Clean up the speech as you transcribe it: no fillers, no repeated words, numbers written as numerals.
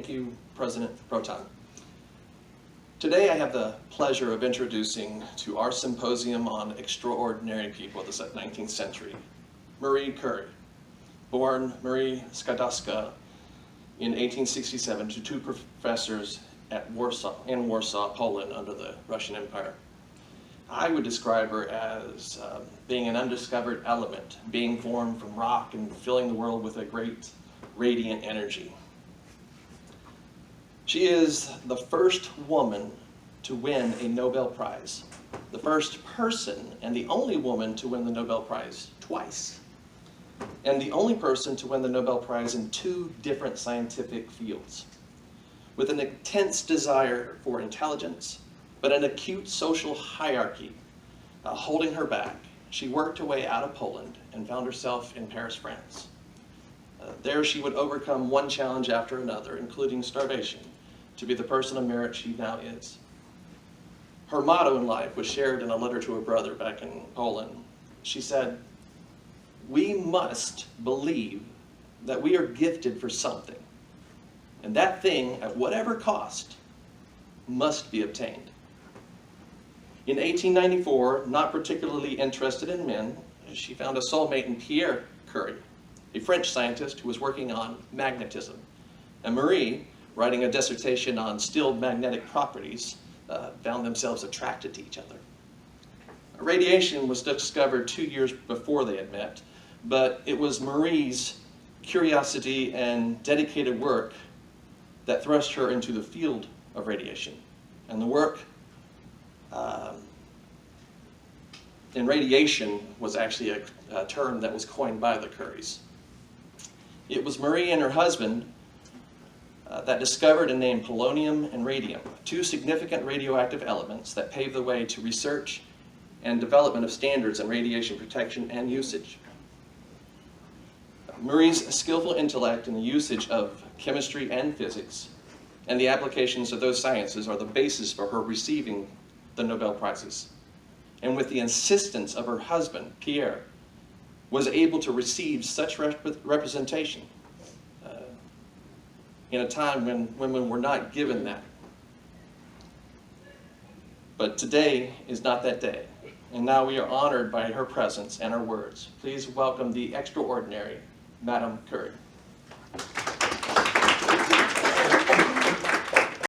Thank you, President Proton. Today I have the pleasure of introducing to our symposium on extraordinary people of the 19th century, Marie Curie, born Marie Skłodowska in 1867 to two professors in Warsaw, Poland, under the Russian Empire. I would describe her as being an undiscovered element, being formed from rock and filling the world with a great radiant energy. She is the first woman to win a Nobel Prize, the first person and the only woman to win the Nobel Prize twice, and the only person to win the Nobel Prize in two different scientific fields. With an intense desire for intelligence, but an acute social hierarchy holding her back, she worked her way out of Poland and found herself in Paris, France. There she would overcome one challenge after another, including starvation, to be the person of merit she now is. Her motto in life was shared in a letter to her brother back in Poland. She said, "We must believe that we are gifted for something, and that thing, at whatever cost, must be obtained." In 1894, not particularly interested in men, she found a soulmate in Pierre Curie, a French scientist who was working on magnetism. And Marie, writing a dissertation on steel magnetic properties, found themselves attracted to each other. Radiation was discovered 2 years before they had met, but it was Marie's curiosity and dedicated work that thrust her into the field of radiation. And the work in radiation was actually a term that was coined by the Curies. It was Marie and her husband that discovered and named polonium and radium, two significant radioactive elements that paved the way to research and development of standards in radiation protection and usage. Marie's skillful intellect in the usage of chemistry and physics and the applications of those sciences are the basis for her receiving the Nobel Prizes. And with the insistence of her husband, Pierre, was able to receive such representation in a time when women were not given that. But today is not that day, and now we are honored by her presence and her words. Please welcome the extraordinary Madame Curie.